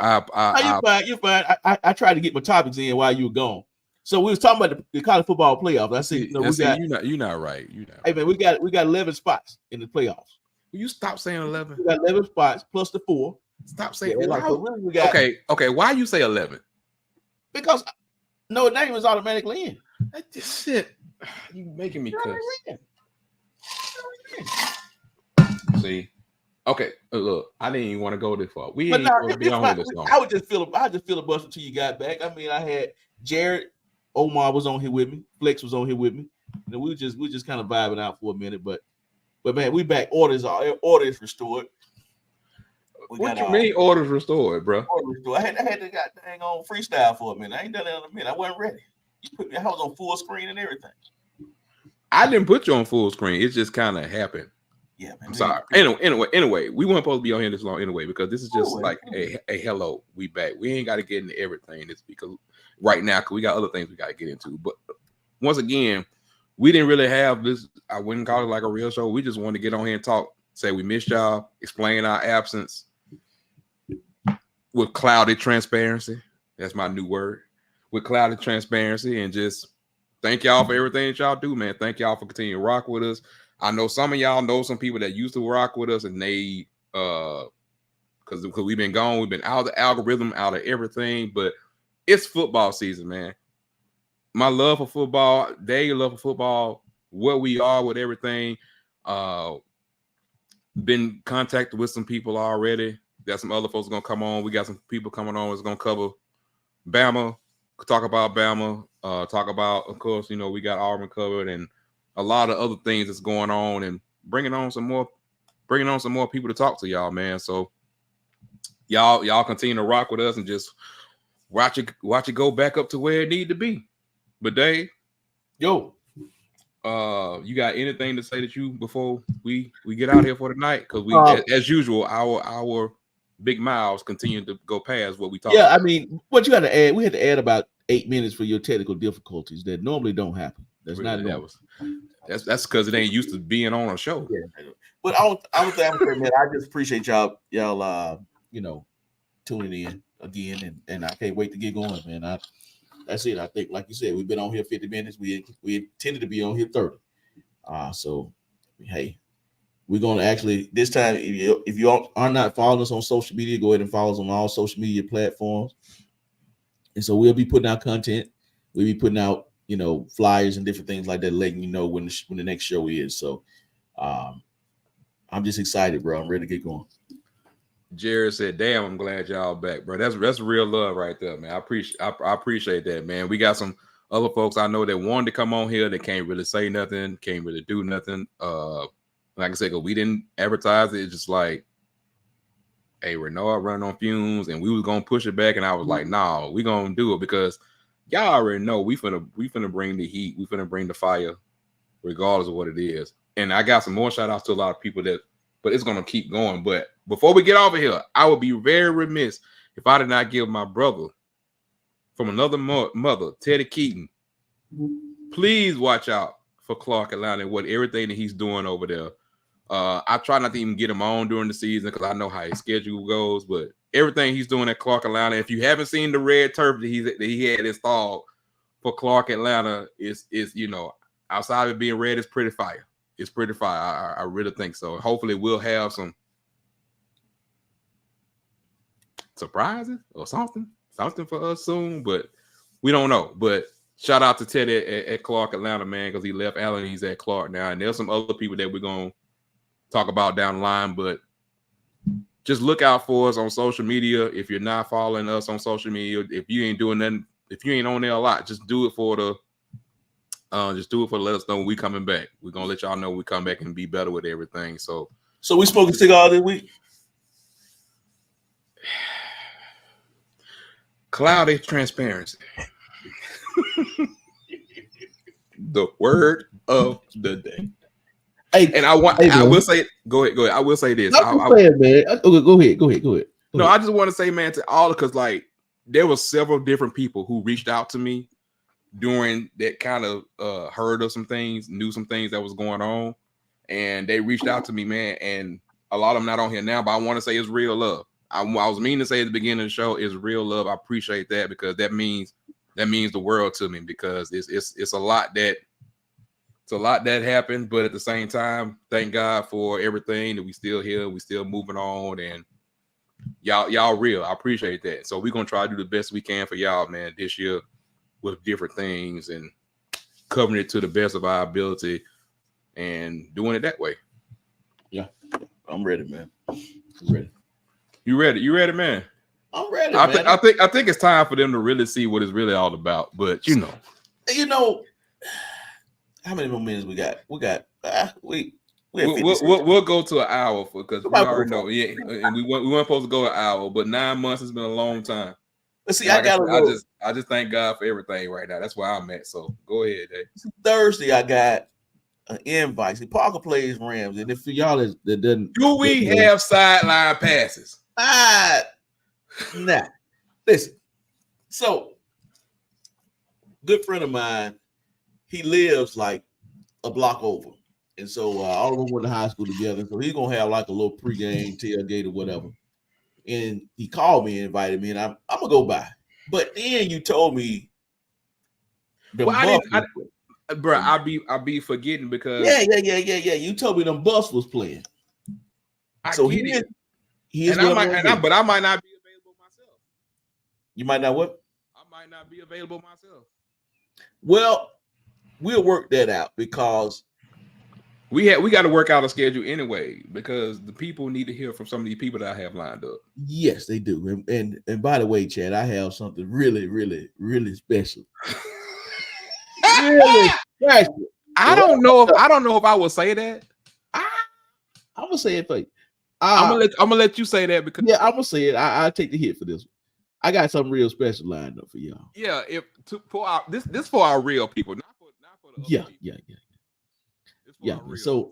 You're fine. I tried to get my topics in while you were gone. So we was talking about the college football playoffs. I said, you're not right. Hey man, we got 11 spots in the playoffs. Will you stop saying 11? We got 11 spots plus the 4. Stop saying. Yeah, so really we got, okay. Why you say 11? Because Notre Dame is automatically in. That just shit. You making me cuss. See, okay. Look, I didn't even want to go this far. We ain't supposed to be on here this long. I just filibuster until you got back. I mean, I had Jared, Omar was on here with me, Flex was on here with me, and we just kind of vibing out for a minute. But man, we back. Order is restored. What you mean orders restored, bro? Order restored. I had to got dang on freestyle for a minute. I ain't done that in a minute. I wasn't ready. You put me. I was on full screen and everything. I didn't put you on full screen. It just kind of happened. Yeah, man. I'm sorry. Anyway, we weren't supposed to be on here this long anyway because this is just like a hello. We back. We ain't got to get into everything. It's because right now, because we got other things we got to get into. But once again, we didn't really have this. I wouldn't call it like a real show. We just wanted to get on here and talk. Say we missed y'all. Explain our absence with clouded transparency. That's my new word. With clouded transparency and just thank y'all for everything that y'all do, man. Thank y'all for continuing to rock with us. I know some of y'all know some people that used to rock with us and they because we've been gone. We've been out of the algorithm, out of everything. But it's football season, man. My love for football, their love for football, where we are with everything. Been contacted with some people already. Got some other folks gonna come on. We got some people coming on that's gonna cover Bama, talk about Bama, talk about, of course, we got Auburn covered and a lot of other things that's going on, and bringing on some more people to talk to y'all, man. So y'all continue to rock with us and just watch it go back up to where it need to be. But Dave, you got anything to say before we get out here for tonight? Because we, as usual, our big miles continue to go past what we talked about. I mean, what you got to add? We had to add about 8 minutes for your technical difficulties that normally don't happen. That's really, not normal. That's because it ain't used to being on a show. Yeah. But I would say, man, I just appreciate y'all tuning in again, and I can't wait to get going, man. That's it. I think, like you said, we've been on here 50 minutes. We intended to be on here 30. So, hey, we're going to actually, this time, if you are not following us on social media, go ahead and follow us on all social media platforms. And so we'll be putting out content. We'll be putting out, flyers and different things like that, letting you know when the next show is. So I'm just excited, bro. I'm ready to get going. Jared said, "Damn, I'm glad y'all back, bro." That's real love right there, man. I appreciate that, man. We got some other folks I know that wanted to come on here that can't really say nothing, can't really do nothing. Like I said, because we didn't advertise it. It's just like, hey, Renaud running on fumes, and we was gonna push it back, and I was like, "No, we gonna do it because y'all already know we finna bring the heat, we finna bring the fire, regardless of what it is." And I got some more shout outs to a lot of people but it's gonna keep going. But before we get over here, I would be very remiss if I did not give my brother from another mother, Teddy Keaton. Please watch out for Clark Atlanta and everything that he's doing over there. I try not to even get him on during the season because I know how his schedule goes, but everything he's doing at Clark Atlanta, if you haven't seen the red turf that he had installed for Clark Atlanta, is outside of it being red, it's pretty fire. It's pretty fire. I really think so. Hopefully we'll have some surprises or something for us soon, but we don't know. But shout out to Teddy at Clark Atlanta, man, because he left Allen. He's at Clark now, and there's some other people that we're gonna talk about down the line. But just look out for us on social media. If you're not following us on social media, if you ain't doing nothing, if you ain't on there a lot, just do it for let us know when we coming back. We're gonna let y'all know when we come back and be better with everything. So we smoking cigar this week. Cloudy transparency. The word of the day. Hey, and I will say, go ahead. I will say this. Man. Go ahead. No, I just want to say, man, to all, because like there were several different people who reached out to me during that kind of heard of some things, knew some things that was going on, and they reached out to me, man. And a lot of them not on here now, but I want to say it's real love. I was meaning to say at the beginning of the show is real love. I appreciate that because that means the world to me, because it's a lot that happened, but at the same time, thank God for everything that we still here, we still moving on, and y'all real. I appreciate that. So we're gonna try to do the best we can for y'all, man, this year with different things and covering it to the best of our ability and doing it that way. Yeah, I'm ready, man. I'm ready. You ready? You ready, man? I'm ready. I think it's time for them to really see what it's really all about. But how many more minutes we got? We'll go to an hour because we already know. Yeah, and we weren't supposed to go an hour, but 9 months has been a long time. Let's see. Like I just thank God for everything right now. That's where I'm at. So go ahead, Dave. Thursday, I got an invite. See, Parker plays Rams, and if for y'all that doesn't, do we have sideline passes? Nah. Listen. So, good friend of mine, he lives like a block over, and so all of them went to high school together. So he's gonna have like a little pregame tailgate or whatever. And he called me and invited me, and I'm gonna go by. But then you told me, bro, I be forgetting because yeah. You told me them Buffs was playing. He Here's but I might not be available myself. You might not what? I might not be available myself. Well, we'll work that out because we got to work out a schedule anyway because the people need to hear from some of these people that I have lined up. Yes, they do. And by the way, Chad, I have something really, really, really special. Really special. I don't know if I will say that. I'm gonna say it for you. I'm gonna let you say that because I'm gonna say it. I'll take the hit for this one. I got something real special lined up for y'all. Yeah, for our real people, not for the other people. Yeah. So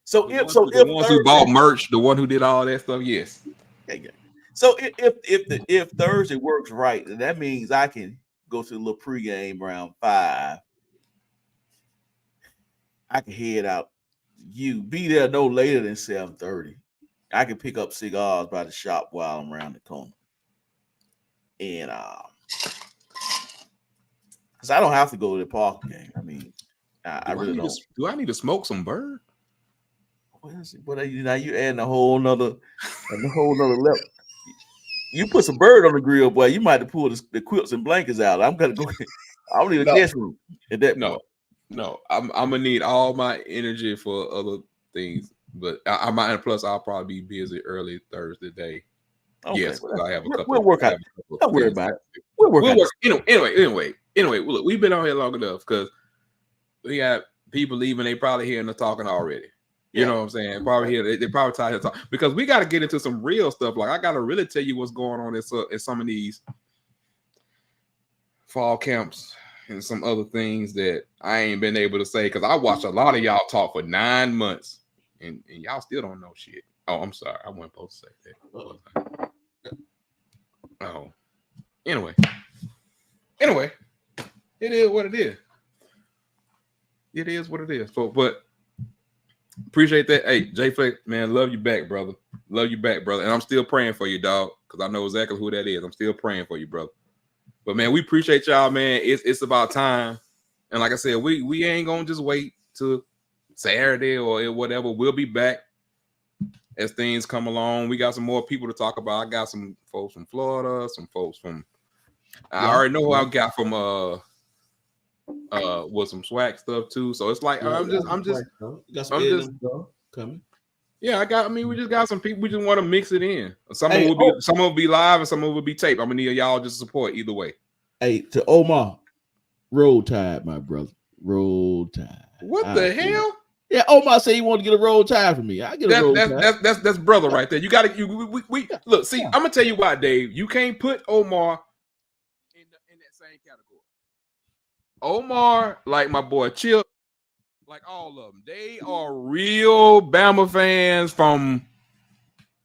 the ones who bought merch, the one who did all that stuff, yes. Yeah. So if Thursday works right, then that means I can go to a little pregame around 5. I can head out. You be there no later than 7:30. I can pick up cigars by the shop while I'm around the corner. And because I don't have to go to the park game. I mean, I really don't. Do I need to smoke some bird? What is it? But now you adding a whole nother level. You put some bird on the grill, boy. You might have to pull the quilts and blankets out. I'm gonna go. I don't need a guest room at that point. No, I'm gonna need all my energy for other things, but I might. Plus, I'll probably be busy early Thursday day. Okay, yes, I have a couple. We'll work out. Don't worry about it. We'll work out. Anyway. Look, we've been on here long enough because we got people leaving. They probably hearing us talking already. You know what I'm saying? Probably here. They probably tired of talking because we got to get into some real stuff. Like I got to really tell you what's going on in some of these fall camps and some other things that I ain't been able to say because I watched a lot of y'all talk for 9 months and y'all still don't know shit. Oh, I'm sorry. I wasn't supposed to say that. Oh. Anyway, it is what it is. It is what it is. So, but appreciate that. Hey, Jay Flex, man, love you back, brother. Love you back, brother. And I'm still praying for you, dog, because I know exactly who that is. I'm still praying for you, brother. But man, we appreciate y'all, man. It's about time. And like I said, we ain't gonna just wait till Saturday or whatever. We'll be back as things come along. We got some more people to talk about. I got some folks from Florida, some folks from I already know who I got from with some swag stuff too. So it's like I'm just coming. Yeah, we just got some people. We just want to mix it in. Some of it will be live and some of it will be taped. I'm gonna need y'all just support either way. Hey, to Omar, roll tide, my brother. Roll tide. What the hell? Yeah, Omar said he wanted to get a roll tide from me. I get a roll tide. That's brother right there. You got to we look. See, I'm gonna tell you why, Dave. You can't put Omar in that same category. Omar, like my boy Chip, like all of them, they are real Bama fans from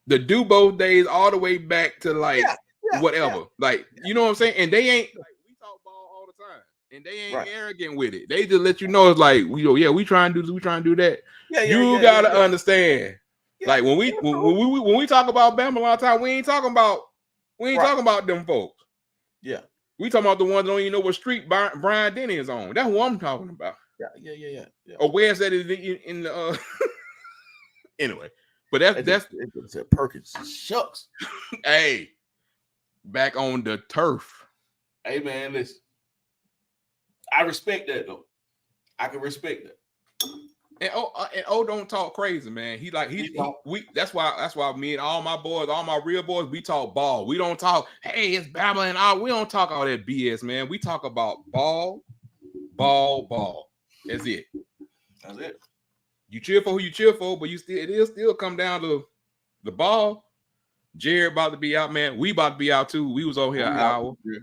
the do both days all the way back to whatever. Yeah. Like, you know what I'm saying? And they ain't like we talk ball all the time. And they ain't arrogant with it. They just let you know it's like we try and do this, we try and do that. You gotta understand. Yeah, like when we talk about Bama a lot of time, we ain't talking about them folks. Yeah. We talking about the ones that don't even know what street Brian Denny is on. That's who I'm talking about. Yeah. Or where's that in the anyway. But that's Perkins. Shucks. Hey, back on the turf. Hey man, listen. I respect that though. I can respect that. And don't talk crazy, man. That's why me and all my boys, all my real boys, we talk ball. We don't talk, hey, it's Bama and all. We don't talk all that BS, man. We talk about ball. That's it. You cheer for who you cheer for, but it'll still come down to the ball. Jared about to be out, man. We about to be out too. We was over here an hour. Yeah.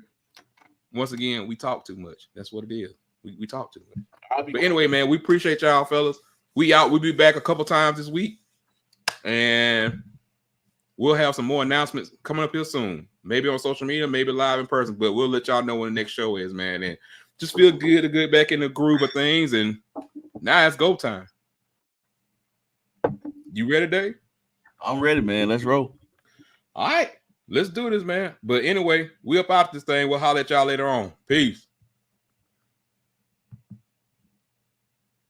Once again, we talk too much. That's what it is. We talk too much. But anyway, man, we appreciate y'all, fellas. We out. We'll be back a couple times this week. And we'll have some more announcements coming up here soon. Maybe on social media, maybe live in person. But we'll let y'all know when the next show is, man. And just feel good to get back in the groove of things. And now it's go time. You ready, Dave? I'm ready, man. Let's roll. All right. Let's do this, man. But anyway, we up out this thing. We'll holler at y'all later on. Peace.